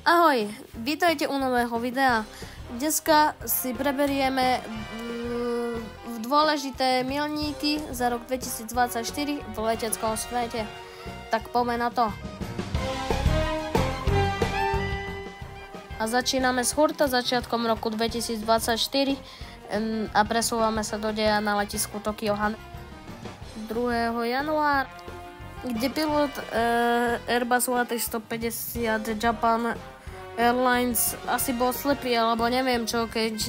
Ahoj, vítajte u nového videa. Dneska si preberieme v dôležité milníky za rok 2024 v leteckom svete. Tak poďme na to. A začíname z hurta začiatkom roku 2024 a presúvame sa do deja na letisku Tokyo Han 2. januára, kde pilot Airbusu A350 Japan Airlines asi bol slepý, alebo neviem čo, keď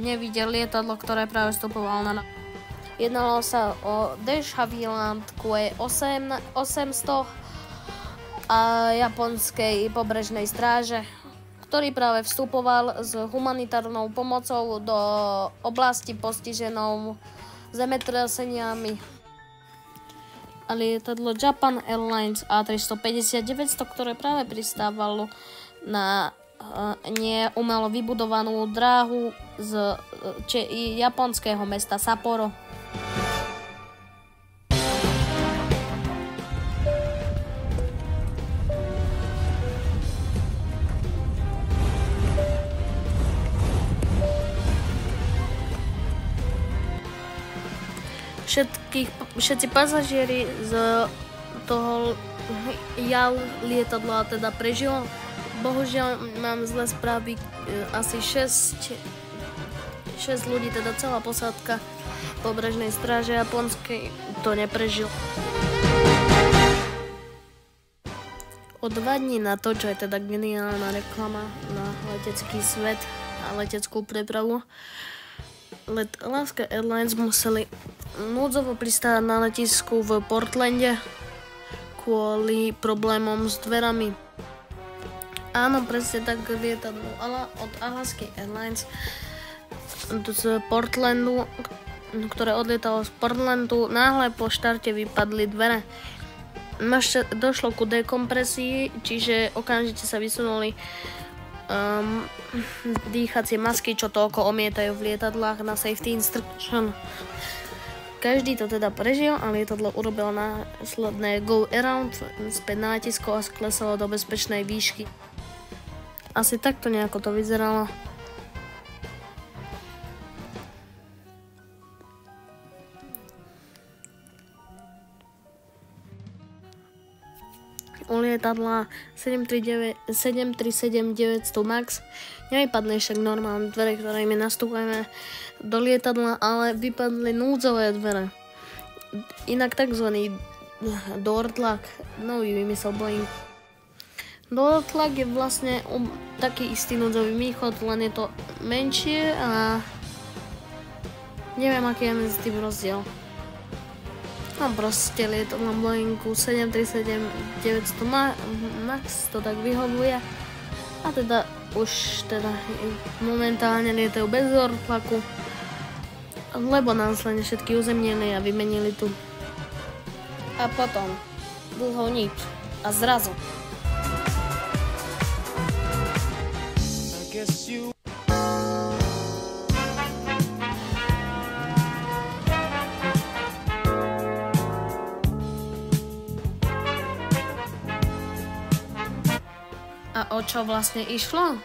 nevidel lietadlo, ktoré práve vstupovalo na. Jednalo sa o De Havilland QE800 a japonskej pobrežnej stráže, ktorý práve vstupoval s humanitárnou pomocou do oblasti postiženou zemetraseniami. A lietadlo Japan Airlines A350-900, ktoré práve pristávalo na neumelo vybudovanú dráhu z japonského mesta Sapporo. Všetci pasažieri z toho JAL lietadla teda prežilo. Bohužiaľ mám zlé správy, asi 6 ľudí, teda celá posádka pobrežnej stráže japonskej to neprežil. O 2 dní na to, čo je teda geniálna reklama na letecký svet a leteckú prepravu, let Alaska Airlines museli núdzovo pristáť na letisku v Portlande kvôli problémom s dverami. Áno, presne tak, lietadlo od Alaska Airlines z Portlandu, ktoré odlietalo z Portlandu, náhle po štarte vypadli dvere. Došlo ku dekompresii, čiže okamžite sa vysunuli dýchacie masky, čo toľko omietajú v lietadlách na safety instruction. Každý to teda prežil a lietadlo urobilo následné go around späť na letisko a sklesalo do bezpečnej výšky. Asi takto nejako to vyzeralo. U lietadla 737-900 MAX nevypadli však normálne dvere, ktorými nastupujeme do lietadla, ale vypadli núdzové dvere. Inak tzv. Door lock, nový vymysel Boeing. Door lock je vlastne taký istý núdzový východ, len je to menšie a neviem, aký je medzi tým rozdiel. No proste lietadlo Boeingu 737-900 MAX to tak vyhovuje a teda už teda momentálne lietajú bez door locku, lebo následne všetky uzemnili a vymenili tu. A potom dlho nič a zrazu a o čo vlastne išlo?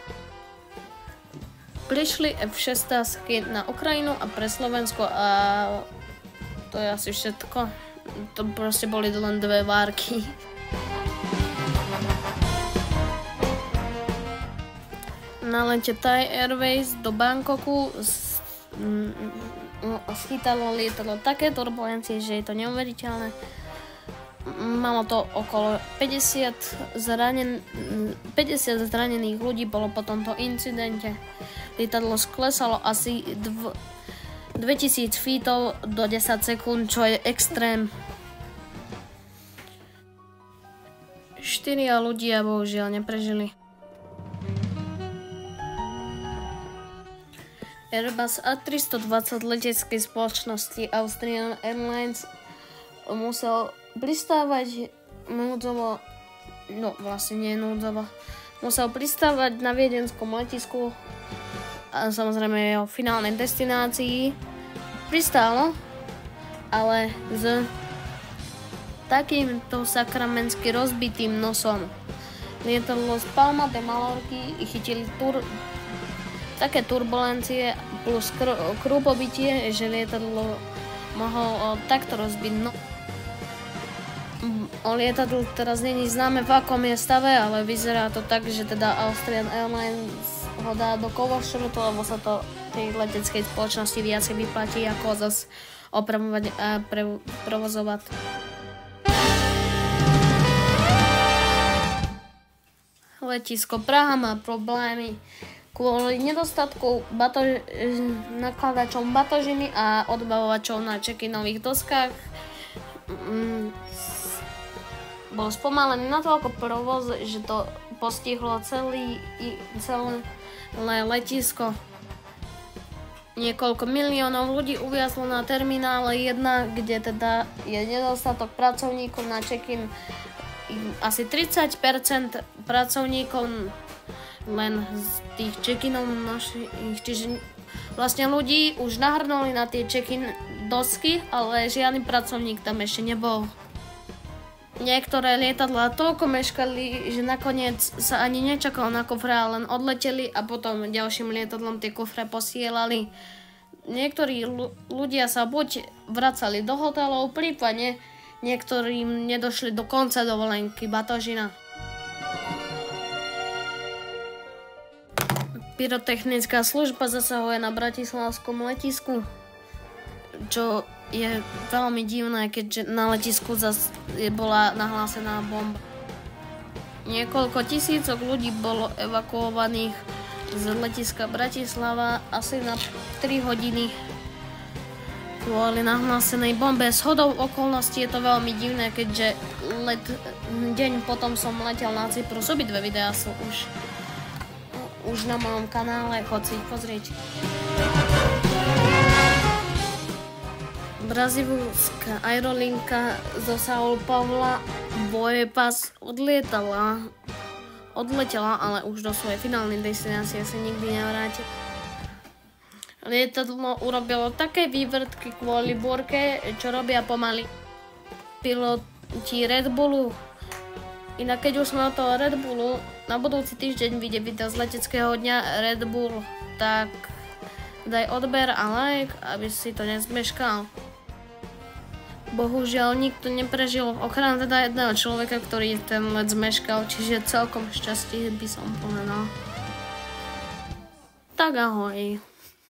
Prišli F-16 na Ukrajinu a pre Slovensko a to je asi všetko. To proste boli len dve várky. Na lete Thai Airways do Bangkoku schytalo lietadlo také turbulencie, že je to neuveriteľné. Malo to okolo 50 zranených ľudí bolo po tomto incidente. Lietadlo sklesalo asi 2000 feetov do 10 sekúnd, čo je extrém. 4 ľudia bohužiaľ neprežili. Airbus A320 leteckej spoločnosti Austrian Airlines musel pristávať núdzovo, no vlastne nie núdzovo, musel pristávať na viedenskom letisku a samozrejme jeho finálnej destinácii pristálo, ale s takýmto sakramensky rozbitým nosom. lietadlo z Palma de Mallorky chytili také turbulencie plus krúpobytie, že lietadlo mohol takto rozbiť. No. O lietadlu teraz není známe, v akom je stave, ale vyzerá to tak, že teda Austrian Airlines ho dá do kovošrotu, lebo sa to tej leteckej spoločnosti viacej vyplatí, ako zase opravovať a provozovať. Letisko Praha má problémy kvôli nedostatku nakladačov batožiny a odbavovačov na check-inových doskách. Bol spomalený natoľko provoz, že to postihlo celé letisko. Niekoľko miliónov ľudí uviazlo na terminále 1, kde teda je nedostatok pracovníkov na check-in. Asi 30% pracovníkov len z tých check-inov našich, čiže vlastne ľudí už nahrnuli na tie check-in dosky, ale žiadny pracovník tam ešte nebol. Niektoré lietadlá toľko meškali, že nakoniec sa ani nečakalo na kufre, len odleteli a potom ďalším lietadlom tie kufre posielali. Niektorí ľudia sa buď vracali do hotelov, prípadne niektorým nedošli do konca dovolenky batožina. Pyrotechnická služba zasahuje na bratislavskom letisku, čo je veľmi divné, keďže na letisku zase bola nahlásená bomba. Niekoľko tisícok ľudí bolo evakuovaných z letiska Bratislava asi na 3 hodiny kvôli nahlásenej bombe. Shodou okolností je to veľmi divné, keďže deň potom som letel na Cyprus. Obidve videá sú už na mojom kanále, choď si ich pozrieť. Brazílska aerolinka zo São Paula Boepas odletela, ale už do svojej finálnej destinácie sa nikdy nevráti. Lietadlo urobilo také vývrtky kvôli búrke, čo robia pomaly piloti Red Bullu. Inak keď už sme o toho Red Bullu, na budúci týždeň vyjde video z leteckého dňa Red Bull, tak daj odber a like, aby si to nezmeškal. Bohužiaľ nikto neprežil, okrem teda jedného človeka, ktorý ten let zmeškal, čiže celkom šťastie by som povedal. Tak ahoj.